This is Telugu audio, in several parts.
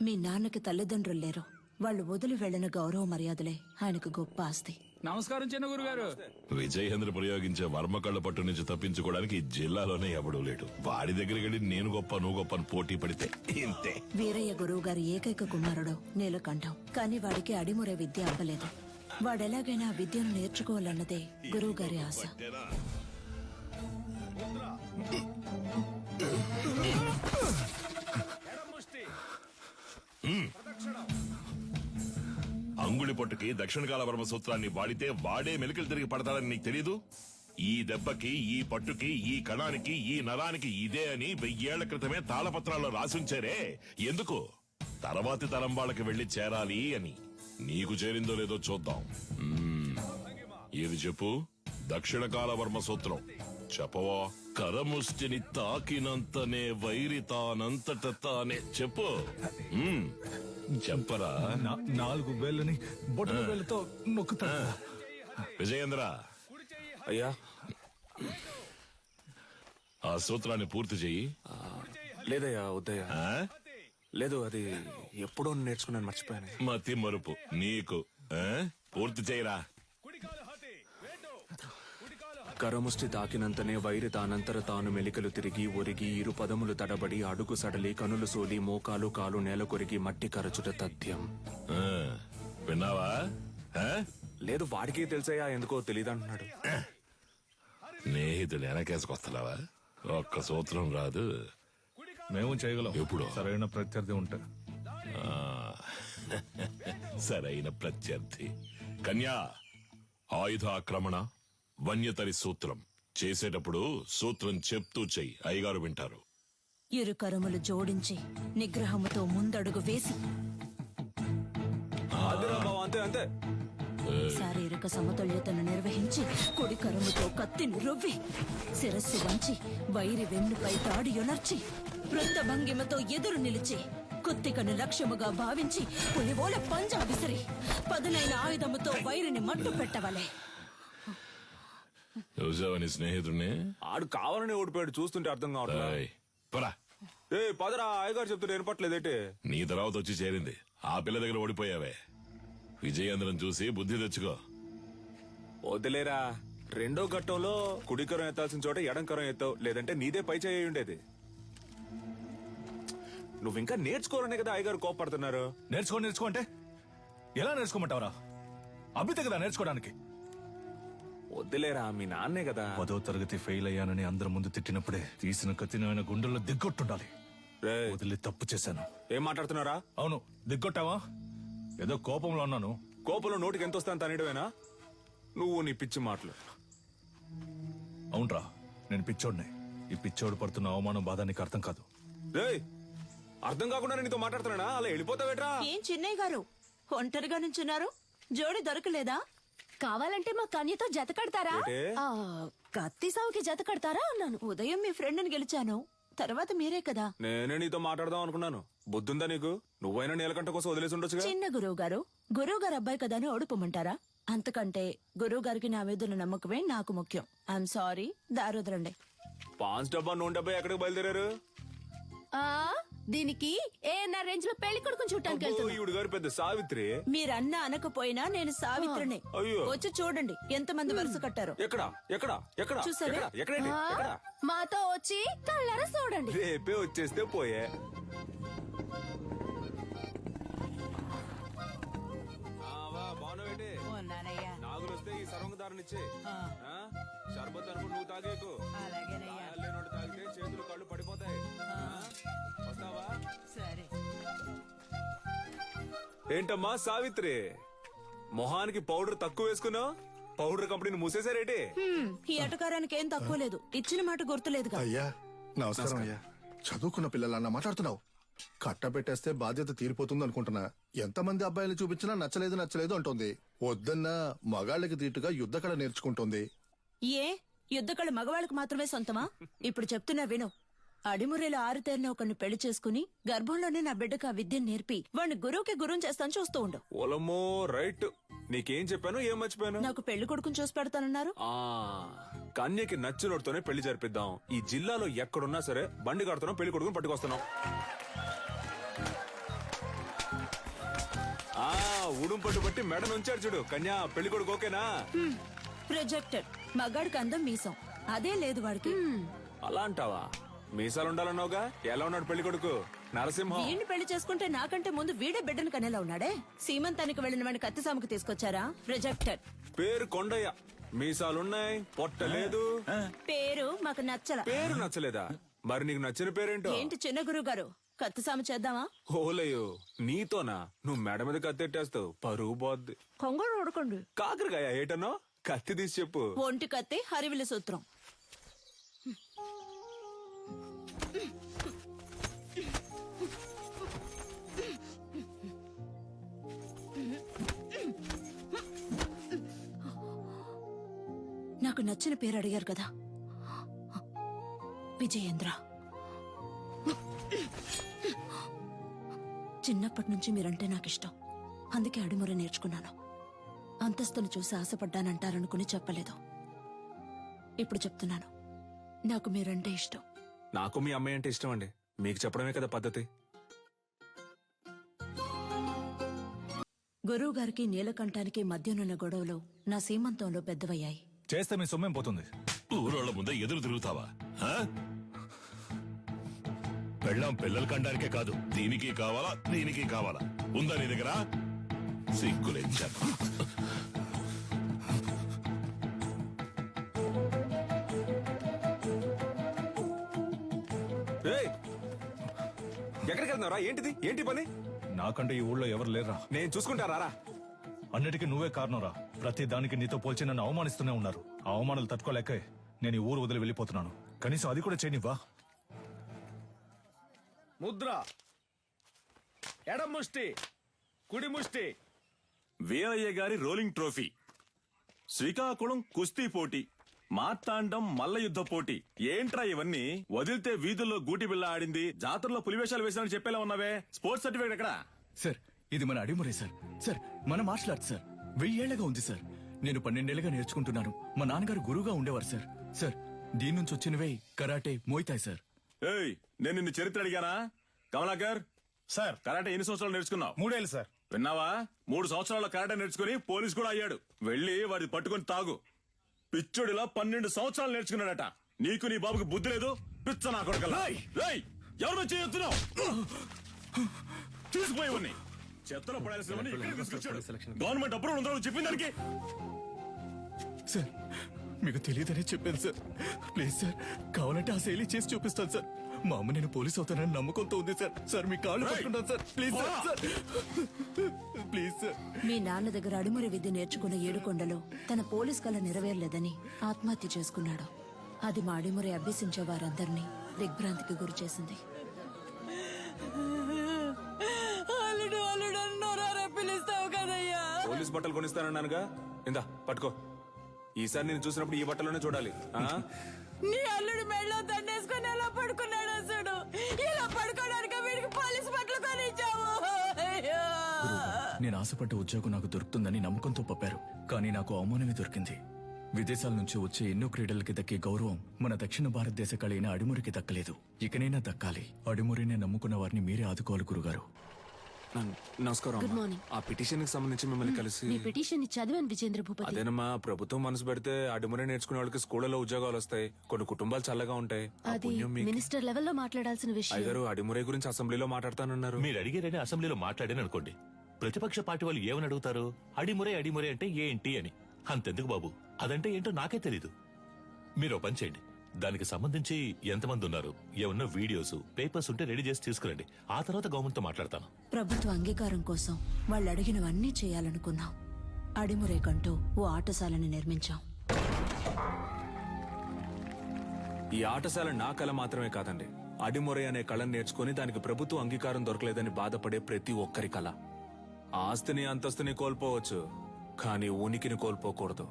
మీ నాన్నకి తల్లిదండ్రులు లేరు. వాళ్ళు వదిలి వెళ్లిన గౌరవ మర్యాదలే ఆయనకు గొప్ప ఆస్తి. నమస్కారం చిన్న గురుగారు. విజయేంద్ర ప్రయోగించే వర్మ కళ్ళ పట్టు నుంచి తప్పించుకోవడానికి ఈ జిల్లాలోనే ఎవడూ లేడు. వాడి దగ్గరికి వెళ్ళి నేను గొప్ప నువ్వు గొప్ప అని పోటీ పడితే ఇంతే. వీరయ్య గురువు గారి ఏకైక కుమారుడు నీలకంఠం. కానీ వాడికి అడిమురే విద్య అవ్వలేదు. వాడెలాగైనా విద్యను నేర్చుకోవాలన్నదే గురువు గారి ఆశ. అంగుళి పొట్టుకి దక్షిణకాల వర్మ సూత్రాన్ని వాడితే వాడే మెలికలు తిరిగి పడతాడని నీకు తెలీదు? ఈ దెబ్బకి, ఈ పట్టుకి, ఈ కణానికి, ఈ నరానికి ఇదే అని 1000 ఏళ్ల క్రితమే తాళపత్రాల్లో రాసుంచారే. ఎందుకు? తర్వాతి తరం వాళ్ళకి వెళ్లి చేరాలి అని. నీకు చేరిందో లేదో చూద్దాం. ఇది చెప్పు. దక్షిణకాల వర్మ సూత్రం చెప్పవా? కరముష్టిని తాకినంతనే వైరి తానంతట తానే. చెప్పు. చెప్పరా? 4 వేళ్ళని బొట్టు వేళ్ళతో నొక్కుతా. విజయేంద్ర, అయ్యా ఆ సూత్రాన్ని పూర్తి చెయ్యి. లేదయ్యా, వద్దయ్యా. లేదు, అది ఎప్పుడో నేర్చుకున్నాను, మర్చిపోయాను. మతి మరుపు నీకు. పూర్తి చేయరా. కరముష్టి తాకినంతనే వైరి తానంతర తాను మెలికలు తిరిగి ఒరిగి ఇరు పదములు తడబడి అడుగు సడలి కనులు సోలి మోకాలు కాలు నేల కొరిగి మట్టి కరచుట తథ్యం. విన్నావా? లేదు, వాడికి తెలుసయ్యా, ఎందుకో తెలియదంటున్నాడు. స్నేహితులు వెనకేసుకొస్తున్నావా? ఒక్క సూత్రం రాదు. మేము చేయగలం ఎప్పుడు? సరైన ప్రత్యర్థి ఉంటే. సరైన ప్రత్యర్థి. కన్యా, ఆయుధ ఆక్రమణ వన్యతరి సూత్రం చేసేటప్పుడు సూత్రం చెప్తూ చెయ్యి. అయ్యగారు వింటారు. ఇరు కరములు జోడించి నిగ్రహముతో ముందడుగు వేసి అంతే అంతే. శారీరక సమతుల్యతను నిర్వహించి కుడి కరముతో కత్తిని రువ్వి శిరస్సు వంచి వైరి వెన్నుపై తాడి యొనర్చి వృత్త భంగిమతో ఎదురు నిలిచి కుత్తికను లక్ష్యముగా భావించి పులివోల పంజా విసిరి పదునైన ఆయుధముతో వైరిని మట్టు పెట్టవలే. చూసావని స్నేహితుడిని? ఆడు కావాలని ఓడిపోయాడు, చూస్తుంటే అర్థం కావట్లేదు. ఏ పదరా, అయ్యగారు చెప్తుంటే వినపట్లేదేంటి? నీ తర్వాత వచ్చి చేరింది. ఆ పిల్ల దగ్గర ఓడిపోయావే. విజయేంద్రం చూసి బుద్ధి తెచ్చుకో. వదిలేరా, రెండో ఘట్టంలో కుడికరం ఎత్తాల్సిన చోట ఎడంకరం ఎత్తావు, లేదంటే నీదే పై చేయి ఉండేది. నువ్వు ఇంకా నేర్చుకోవాలనే కదా అయ్యగారు కోపడుతున్నారు. నేర్చుకో అంటే ఎలా నేర్చుకోమంటావరా? అభితే కదా నేర్చుకోవడానికి. వద్దులేరా, మీ నాన్నే కదా. 10వ తరగతి ఫెయిల్ అయ్యానని అందరి ముందు తిట్టినప్పుడే తీసిన కత్తిని ఆయన గుండెల్లో దిగ్గొట్టుండాలి. వదిలి తప్పు చేశాను. ఏం మాట్లాడుతున్నారా? అవును, దిగ్గొట్టావా? ఏదో కోపంలో అన్నాను. కోపంలో నోటికి ఎంత వస్తాను తనేయడమేనా? నువ్వు నీ పిచ్చి మాటలు. అవునరా, నేను పిచ్చోడిని. ఈ పిచ్చోడు పడుతున్న అవమానం బాధ నీకు అర్థం కాదు. అర్థం కాకుండా నీతో మాట్లాడుతున్నానా? అలా వెళ్ళిపోతావేట్రా? ఏం చిన్నయ్య గారు ఒంటరిగా నుంచున్నారు? జోడి దొరకలేదా? కావాలంటే మా కన్యతో జత కడతారా? కత్తి సావుకి జత కడతారా అన్నాను. ఉదయం మీ ఫ్రెండ్ని గెలిచాను, తర్వాత మీరే కదా. నేనే నీతో మాట్లాడదాం అనుకున్నాను. బుద్ధుందా నీకు? నువ్వైనా నీలకంఠ కోసం వదిలేసి ఉండొచ్చుగా. చిన్న గురువు గారు అబ్బాయి కదా అని ఓడిపోమంటారా? అంతకంటే గురువు గారికి నా మీద నమ్మకమే నాకు ముఖ్యం. I'm sorry, దారుదరండి. పాన్స్ డబ్బా నూనె డబ్బా ఎక్కడికి బయలుదేరారు? దీనికి ఏఎన్ఆర్ రేంజ్ లో పెళ్లి కొడుకుని చూడటానికి ఈవిడ గారు పెద్ద సావిత్రి. మీరన్నా అనకపోయినా నేను సావిత్రిని. అయ్యో, వచ్చి చూడండి ఎంత మంది వరుస కట్టారు. ఎక్కడ ఎక్కడ ఎక్కడ చూసారా? ఎక్కడండి? మాతో వచ్చి కళ్ళారా చూడండి. రేపే వచ్చేస్తే పోయే. నాగులు వస్తే ఈ సర్వంగదారునిచ్చే. షర్బత్ అనుకుని నువ్వు తాగేకు. లేనోడు తాగితే చేతులు కళ్ళు పడిపోతాయి. వస్తావా? సరే. ఏంటమ్మా సావిత్రి, మొహానికి పౌడర్ తక్కువ వేసుకున్నావు? పౌడర్ కంపెనీని మూసేశారేటి? ఈ అటకారానికి ఏం తక్కువ లేదు. ఇచ్చిన మాట గుర్తులేదు. అయ్యా నమస్కారం. అయ్యా, చదువుకున్న పిల్లలన్నా మాట్లాడుతున్నావు. కట్టబెట్టేస్తే బాధ్యత తీరిపోతుంది అనుకుంటున్నా. ఎంతమంది అబ్బాయిలు చూపించినా నచ్చలేదు అంటుంది. వద్దన్నా మగాళ్ళకి దీటుగా యుద్ధకళ నేర్చుకుంటుంది. ఏ యుద్ధకళ మగవాళ్ళకి మాత్రమే సొంతమా? ఇప్పుడు చెప్తున్నా విను. అడిమురేలో ఆరుతేరిన ఒకరిని పెళ్లి చేసుకుని గర్భంలోనే నా బిడ్డకు ఆ విద్యను నేర్పి వాడిని గురువుకి గురువు చేస్తాను, చూస్తూ ఉండు. ఓలమ్మో, రైట్. నీకేం చెప్పాను, ఏం మర్చిపోయాను? నాకు పెళ్లి కొడుకుని చూసి పెడతానన్నారు. కన్యకి నచ్చినోడితోనే పెళ్లి జరిపిద్దాం. ఈ జిల్లాలో ఎక్కడున్నా సరే బండి కడుతున్నాం, పెళ్లి కొడుకుని పట్టుకొస్తున్నాం. ఊడుం పట్టు బట్టి మెడ నుంచాడు చూడు. కన్యా పెళ్లి కొడుకు ఓకేనా? ప్రొజెక్టర్ మగాడికి అందం మీసం అదే లేదు వాడికి. అలా అంటావా? మీసాలు ఉండాలన్నావుగా. ఎలా ఉన్నాడు పెళ్లి కొడుకు? నరసింహం. వీడిని పెళ్లి చేసుకుంటే నాకంటే ముందు వీడే బిడ్డను కనేలా ఉన్నాడే. సీమంతానికి వెళ్ళిన వాడిని కత్తిసాముకు తీసుకొచ్చారా? ప్రొజెక్టర్ పేరు కొండయ్య, మీసాలున్నాయి, పొట్ట లేదు. పేరు మాకు నచ్చల. పేరు నచ్చలేదా? మరి నీకు నచ్చిన పేరేంటో? ఏంటి చిన్న గురువు గారు, కత్తిసాము చేద్దామా? ఓలయ్యో, నీతోనా? నువ్వు మెడ మీద కత్తెట్టేస్తావు, పరువు పోద్ది. కొంగడు ఉడకండి. కాకరకాయ ఏటనో? కత్తి తీసి చెప్పు. ఒంటి కత్తి హరివిల సూత్రం. నాకు నచ్చిన పేరు అడిగారు కదా, విజయేంద్ర. చిన్నప్పటి నుంచి మీరంటే నాకు ఇష్టం, అందుకే అడిముర నేర్చుకున్నాను. అంతస్తును చూసి ఆశపడ్డానంటారనుకుని చెప్పలేదు. ఇప్పుడు చెప్తున్నాను, నాకు మీరంటే ఇష్టం. నాకు మీ అమ్మాయి అంటే ఇష్టం అండి. మీకు చెప్పడమే కదా పద్ధతి. గురువు గారికి నీలకంఠానికి మధ్యనున్న గొడవలు నా సీమంతంలో పెద్దవయ్యాయి. చేస్తే మీ సొమ్మేం పోతుంది? ఊరోళ్ళ ముందే ఎదురు తిరుగుతావా? ఆ? పెళ్ళాం పిల్లల కండానికే కాదు, దీనికి కావాలా దీనికి కావాలా? ఉందా నీ దగ్గర? సిగ్గులేంచాను. ఏయ్, ఎక్కడికి వెళ్తున్నారా? ఏంటిది? ఏంటి పని? నాకంటే ఈ ఊళ్ళో ఎవరు లేరా? నేను చూసుకుంటారా? అన్నిటికీ నువ్వే కారణంరా. ప్రతి దానికి నీతో పోల్చి నన్ను అవమానిస్తూనే ఉన్నారు. ఆ అవమానాలు తట్టుకోలేక నేను ఈ ఊరు వదిలి వెళ్ళిపోతున్నాను. కనీసం అది కూడా చేయనివ్వా? ముద్ర, ఎడం ముష్టి, కుడి ముష్టి. వీరయ్య గారి రోలింగ్ ట్రోఫీ, శ్రీకాకుళం కుస్తీ పోటీ, మార్తాండం మల్ల యుద్ధ పోటీ. ఏంట్రా ఇవన్నీ? వదిలితే వీధుల్లో గూటి బిళ్ళ ఆడింది, జాతరలో పులివేషాలు వేసినని చెప్పేలా ఉన్నావే. స్పోర్ట్స్ సర్టిఫికేట్ ఎక్కడా? సార్, ఇది మన అడిమురే సార్. సార్, మన మార్షల్ ఆర్ట్స్ సార్. 1000 ఏళ్లగా ఉంది సార్. నేను 12 ఏళ్లుగా నేర్చుకుంటున్నాను. మా నాన్నగారు గురువుగా ఉండేవారు సార్. సార్, దీని నుంచి వచ్చినవే కరాటే, మోయితాయ్ సార్. ఏయ్, నేను నిన్ను చరిత్ర అడిగానా? కమలాకర్ సార్, కరాటే ఎన్ని సంవత్సరాలు నేర్చుకున్నావు? 3 ఏళ్ళు సార్. విన్నావా? 3 సంవత్సరాల కరాటే నేర్చుకుని పోలీస్ కూడా అయ్యాడు. వెళ్ళి వాడి పట్టుకొని తాగు. పిచ్చుడిలా 12 సంవత్సరాలు నేర్చుకున్నాడట. నీకు నీ బాబుకి బుద్ధి లేదు. పిచ్చ నా కొడుకల్లా. ఏయ్, ఎవరు వచ్చి చెప్తున్నావు? తీసుకుపోయి చెత్తలో పడాల్సినవన్నీ ఇక్కడికి తీసుకొచ్చాడు. గవర్నమెంట్ అప్రూవల్ ఉందా చెప్పిన దానికి? సార్, మీకు తెలియదనే చెప్పాను సార్. ప్లీజ్ సార్, కావాలంటే ఆ శైలి చేసి చూపిస్తాను సార్. మా అమ్మ నేను పోలీస్ అవుతానని నమ్మకంతో ఉంది సార్. సార్, మీ కాళ్ళు పట్టుకుంటాను sir. Please sir, sir. Please sir. మీ నాన్న దగ్గర అడిమురి విద్య నేర్చుకున్న ఏడుకొండలో తన పోలీస్ కళ నెరవేరలేదని ఆత్మహత్య చేసుకున్నాడు. అది మా అడిమురి అభ్యసించే వారందరినీ దిగ్భ్రాంతికి గురి చేసింది. పోలీస్ బట్టలు కొనిస్తానన్నానుగా. ఇందా పట్టుకో. ఈసారి నేను చూసినప్పుడు ఈ బట్టలోనే చూడాలి. నీ అల్లుడు మెళ్ళో దండేసుకుని ఎలా పడుకున్నాడు అసలు? ఇలా పడుకోవడానికి వీడికి పోలీస్ బట్టలు కొనిచ్చావు. నేను ఆశపడ్డ ఉద్యోగం నాకు దొరుకుతుందని నమ్మకంతో పంపారు. కానీ నాకు అవమానమే దొరికింది. విదేశాల నుంచి వచ్చే ఎన్నో క్రీడలకి దక్కే గౌరవం మన దక్షిణ భారతదేశ కళ అయిన అడిమురికి దక్కలేదు. ఇకనైనా దక్కాలి. అడిమురినే నమ్ముకున్న వారిని మీరే ఆదుకోవాలి గురుగారు. నమస్కారం. Good morning. ఆ పిటిషన్ కి సంబంధించి మిమ్మల్ని కలిసి. మీ పిటిషన్ చదివాను విజేంద్ర భూపతి. అదేనమ్మా, ప్రభుత్వం మనసు పెడితే అడిమురే నేర్చుకునే వాళ్ళకి స్కూళ్ళలో ఉద్యోగాలు వస్తాయి. కొన్ని కుటుంబాలు చల్లగా ఉంటాయి. ఆ అది పుణ్యం మీకు. మినిస్టర్ లెవెల్లో మాట్లాడాల్సిన విషయం. అయ్యగారు అడిమురే గురించి అసెంబ్లీలో మాట్లాడతానన్నారు. మీరు అడిగారని అసెంబ్లీలో మాట్లాడాను అనుకోండి, ప్రతిపక్ష పార్టీ వాళ్ళు ఏమని అడుగుతారు? అడిమురే అడిమురే అంటే ఏంటి అని. అంతెందుకు బాబు, అదంటే ఏంటో నాకే తెలీదు. మీరు ఓ పని చేయండి, దానికి సంబంధించి ఎంతమంది ఉన్నారు, ఏమన్నా వీడియోస్ పేపర్స్ ఉంటే రెడీ చేసి తీసుకురండి. ఆ తర్వాత గవర్నమెంట్ తో మాట్లాడతాను. ప్రభుత్వ అంగీకారం కోసం వాళ్ళు అడిగినవన్నీ చేయాలనుకున్నాం. అడిమురేకంటూ ఓ ఆటశాలని నిర్మించాం. ఈ ఆటశాల నా కళ మాత్రమే కాదండి. అడిమురే అనే కళను నేర్చుకుని దానికి ప్రభుత్వ అంగీకారం దొరకలేదని బాధపడే ప్రతి ఒక్కరి కళ. ఆస్తిని అంతస్తుని కోల్పోవచ్చు, కానీ ఉనికిని కోల్పోకూడదు.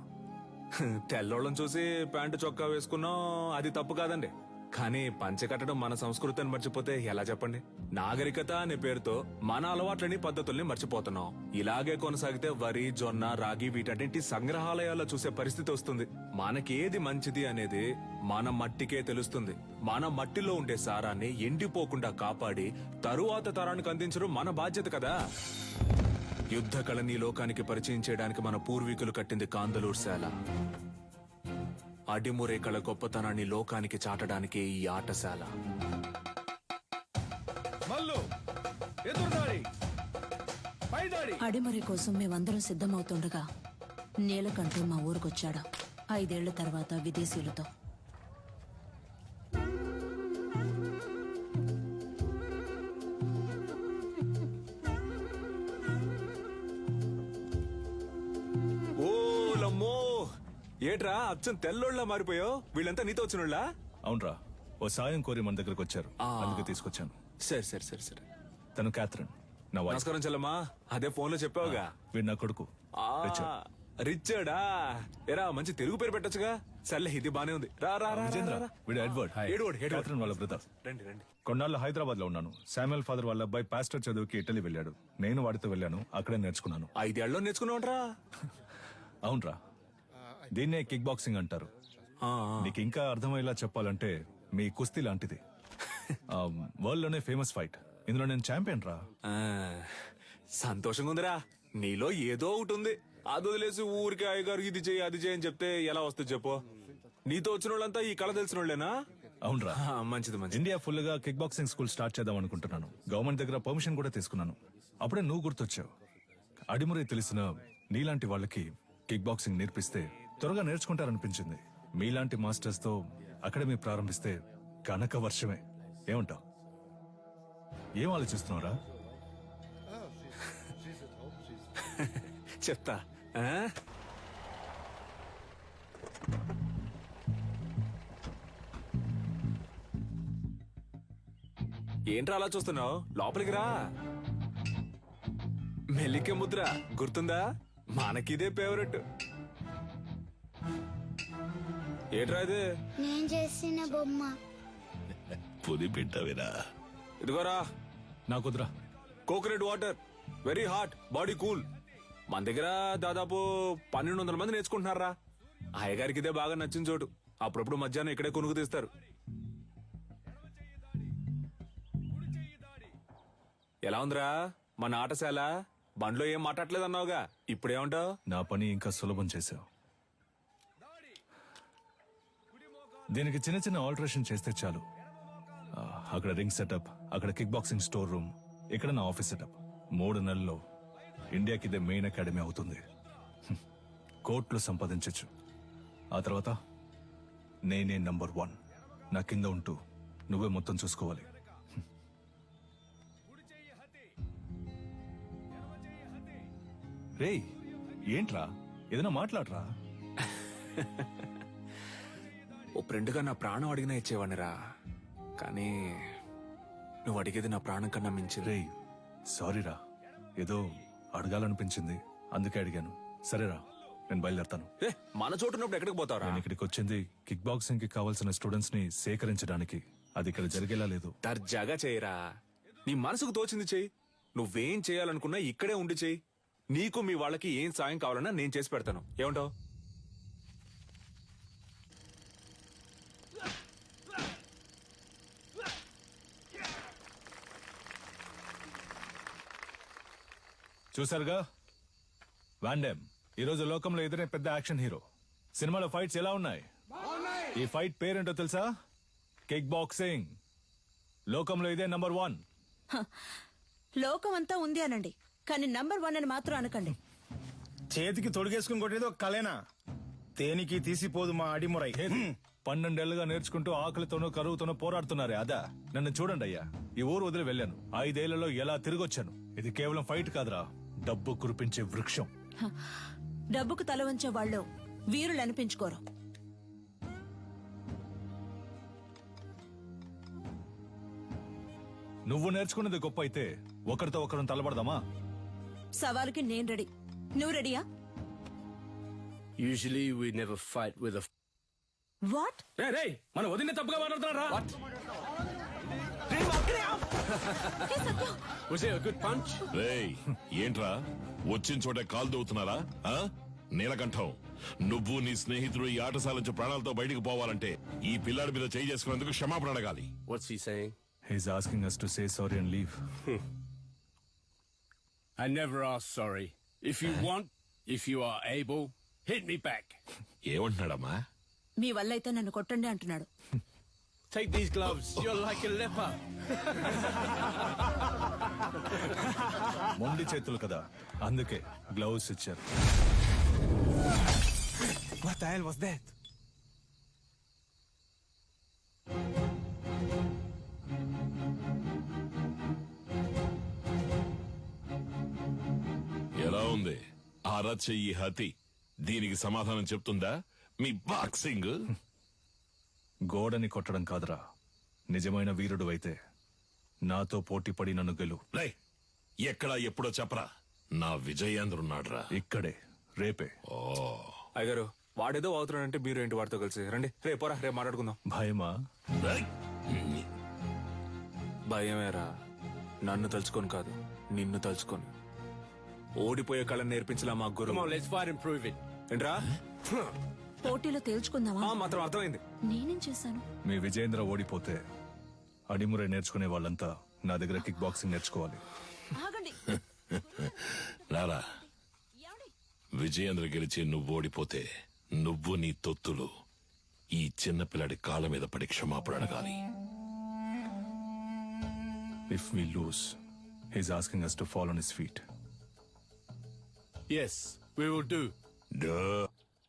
తెల్లోళ్ళని చూసి ప్యాంటు చొక్కా వేసుకున్నాం, అది తప్పు కాదండి. కానీ పంచె కట్టడం మన సంస్కృతిని మర్చిపోతే ఎలా చెప్పండి? నాగరికత అనే పేరుతో మన అలవాట్లని పద్ధతుల్ని మర్చిపోతున్నాం. ఇలాగే కొనసాగితే వరి, జొన్న, రాగి వీటన్నింటి సంగ్రహాలయాల్లో చూసే పరిస్థితి వస్తుంది. మనకేది మంచిది అనేది మన మట్టికే తెలుస్తుంది. మన మట్టిలో ఉండే సారాన్ని ఎండిపోకుండా కాపాడి తరువాత తరానికి అందించడం మన బాధ్యత కదా. యుద్ధ కళని లోకానికి పరిచయం చేయడానికి మన పూర్వీకులు కట్టింది కాందలూరు శాల. అడిమురే కళ గొప్పతనాన్ని లోకానికి చాటడానికి ఈ ఆటశాల. మల్లు ఎదురుదాడి పైదాడి. అడిమరి కోసం మేమందరం సిద్ధమవుతుండగా నీలకంఠం మా ఊరికొచ్చాడు 5 ఏళ్ల తర్వాత విదేశీయులతో. ఓలమ్మో, ఏట్రా అచ్చం తెల్లోళ్ళ మారిపోయావు? వీళ్ళంతా నీతో వచ్చినోళ్ళా? అవునరా, ఓ సాయం కోరి మన దగ్గరకు వచ్చారు, ఆ. అందుకే తీసుకొచ్చాను. సరే. తను క్యాథరిన్, నా వైఫ్. నమస్కారం చెల్లమ్మా. అదే ఫోన్ లో చెప్పావుగా. వీడు నా కొడుకు రిచర్డ్. రిచర్డా? ఎరా మంచి తెలుగు పేరు పెట్టొచ్చుగా. సర్లే, ఇది బానే ఉంది. రా రా రా, విజేంద్ర, రా, రా. వీడు ఎడ్వర్డ్. ఎడ్వర్డ్. క్యాథరిన్ వాళ్ళ బ్రదర్. రండి. కొన్నాళ్ళు హైదరాబాద్ లో ఉన్నాను. శామ్యుల్ ఫాదర్ వాళ్ళ అబ్బాయి పాస్టర్ చదువుకి ఇటలీ వెళ్ళాడు. నేను వాడితో వెళ్ళాను, అక్కడే నేర్చుకున్నాను. 5 ఏళ్ళలో నేర్చుకున్నావుంట్రా? అవునరా, దీన్నే కిక్ బాక్సింగ్ అంటారు. నీకు ఇంకా అర్థమయ్యేలా చెప్పాలంటే మీ కుస్తీ లాంటిది. వరల్డ్ లోనే ఫేమస్ ఫైట్. ఇందులో నేను ఛాంపియన్ రా. సంతోషంగా ఉందిరా. నీలో ఏదో ఒకటి ఉంది. అది వదిలేసి ఊరికి అయ్యగారు ఇది చేయి అది చేయని చెప్తే ఎలా వస్తుంది చెప్పు. నీతో వచ్చిన వాళ్ళంతా ఈ కళ తెలిసిన వాళ్ళేనా? అవునరా, మంచిది. ఇండియా ఫుల్ గా కిక్ బాక్సింగ్ స్కూల్ స్టార్ట్ చేద్దాం అనుకుంటున్నాను. గవర్నమెంట్ దగ్గర పర్మిషన్ కూడా తీసుకున్నాను. అప్పుడే నువ్వు గుర్తొచ్చావు. అడిమురే తెలిసిన నీలాంటి వాళ్ళకి కిక్ బాక్సింగ్ నేర్పిస్తే త్వరగా నేర్చుకుంటారనిపించింది. మీలాంటి మాస్టర్స్ తో అకాడమీ ప్రారంభిస్తే కనక వర్షమే. ఏమంటావు? ఏం ఆలోచిస్తున్నావురా? చెప్తా. ఏంట్రా అలా చూస్తున్నావు? లోపలికి రా. మెల్లికే ముద్ర గుర్తుందా? మనకిదే ఫేవరెట్. ఏంట్రా ఇది? నేను చేసిన బొమ్మ. పులి పెట్టవేరా? ఇదిగోరా, నా కుదరా. Coconut water, very hot, body cool. మన దగ్గర దాదాపు 1200 మంది నేర్చుకుంటున్నారా. అయ్యగారికి ఇదే బాగా నచ్చిన చోటు. అప్పుడప్పుడు మధ్యాహ్నం ఇక్కడే కొనుక్కు తీస్తారు. ఎలా ఉందిరా మన ఆటశాల? బండ్లో ఏం మాట్లాడలేదన్నావుగా, ఇప్పుడేమంటావు? నా పని ఇంకా సులభం చేశావు. దీనికి చిన్న చిన్న ఆల్టరేషన్ చేస్తే చాలు. అక్కడ రింగ్ సెటప్, అక్కడ కిక్ బాక్సింగ్ స్టోర్ రూమ్, ఇక్కడ నా ఆఫీస్ సెటప్. 3 నెలల్లో ఇండియాకి ఇదే మెయిన్ అకాడమీ అవుతుంది. కోట్లు సంపాదించచ్చు. ఆ తర్వాత నేనే నంబర్ 1. నా కింద ఉంటూ నువ్వే మొత్తం చూసుకోవాలి. రేయ్, ఏంట్రా? ఏదైనా మాట్లాడరా. ఓ ఫ్రెండ్గా నా ప్రాణం అడిగినా ఇచ్చేవాడినిరా. కానీ నువ్వు అడిగేది నా ప్రాణం కన్నా మించింది. రేయ్, సారీరా, ఏదో అడగాలనిపించింది, అందుకే అడిగాను. సరేరా, నేను బయలుదేరతాను. మన చోటు ఉన్నప్పుడు ఎక్కడికి పోతావురా? నేను ఇక్కడికి వచ్చింది కిక్ బాక్సింగ్ కి కావాల్సిన స్టూడెంట్స్ ని సేకరించడానికి. అది ఇక్కడ జరిగేలా లేదు. దర్జాగా చేయరా. నీ మనసుకు తోచింది చెయ్యి. నువ్వేం చేయాలనుకున్నా ఇక్కడే ఉండి చెయ్యి. నీకు మీ వాళ్ళకి ఏం సాయం కావాలన్నా నేను చేసి పెడతాను. ఏమంటావు? చూసారుగా, వాన్ డామ్ ఈరోజు లోకంలో ఎదురే పెద్ద యాక్షన్ హీరో. సినిమాలో ఫైట్స్ ఎలా ఉన్నాయి? ఈ ఫైట్ పేరేంటో తెలుసా? Kick boxing. లోకంలో ఇదే నంబర్ 1. లోకం అంతా ఉంది అనండి, కానీ నంబర్ 1 అని మాత్రం అనకండి. చేతికి తొడిగేసుకుని కొట్టేది ఒక కలేనా? తేనికి తీసిపోదు మా అడిమురై. 12 ఏళ్లుగా నేర్చుకుంటూ ఆకలితోనూ కరువుతోనూ పోరాడుతున్నారే అదా? నన్ను చూడండి అయ్యా, ఈ ఊరు వదిలి వెళ్ళాను. 5 ఏళ్లలో ఎలా తిరిగొచ్చాను. ఇది కేవలం ఫైట్ కాదురా, డబ్బు కురిపించే వృక్షం. డబ్బుకు తల వంచే వాళ్ళు వీరులు అనిపించుకోరు. నువ్వు నేర్చుకున్నది గొప్ప అయితే ఒకరితో ఒకరిని తలబడదామా? సవాలుకి నేను రెడీ. నువ్వు రెడీయా? Usually we never fight with a... what? మన వదిన తప్పుగా మాట్లాడుతున్నారా? Was it a good punch? రేయ్, ఏంట్రా వచ్చిన చోట కాలు దవ్వుతున్నారా? నీలకంఠం, నువ్వు నీ స్నేహితుడు ఈ ఆటశాల నుంచి ప్రాణాలతో బయటికి పోవాలంటే ఈ పిల్లాడి మీద చేయి చేసుకున్నందుకు క్షమాపణ అడగాలి. What's he saying? He's asking us to say sorry and leave. I never ask sorry. If you want, if you are able, hit me back. ఏమంటున్నాడమ్మా? మీ వల్ల అయితే నన్ను కొట్టండి అంటున్నాడు. Take these gloves. You're like a leper. మొండి చేతులు కదా, అందుకే గ్లౌస్ ఇచ్చారు. What the hell was that? ఎలా ఉంది అర చెయ్యి హతి? దీనికి సమాధానం చెప్తుందా మీ బాక్సింగ్? గోడని కొట్టడం కాదురా, నిజమైన వీరుడు అయితే నాతో పోటీ పడి నన్ను గెలు. రేయ్, ఎక్కడా ఎప్పుడో చెప్పరా, నా విజయేంద్రున్నాడ్రా ఇక్కడే, రేపే. అయ్యగారు వాడేదో అవుతున్నాడంటే మీరు ఏంటి వాడితో కలిసి రండి. రేపోరా, రేపు మాట్లాడుకుందాం. భయమా? భయమేరా, నన్ను తలుచుకొని కాదు నిన్ను తలుచుకొని. ఓడిపోయే కళను నేర్పించలా మా Come గురువు. on, let's fight and prove it. ఏంట్రా పోటీలో తేల్చుకుందామా? మాత్రం అర్థమైంది. నేనేం చేశాను? మీ విజయేంద్ర ఓడిపోతే అడిమురే నేర్చుకునే వాళ్ళంతా నా దగ్గర కిక్ బాక్సింగ్ నేర్చుకోవాలి. ఆగండి. రారా, విజయేంద్ర గెలిచి నువ్వు ఓడిపోతే నువ్వు నీ తొత్తులు ఈ చిన్నపిల్లాడి కాళ్ళ మీద పడి క్షమాపణ అడగాలి. If we lose, he's asking us to fall on his feet. Yes, we will do. Duh.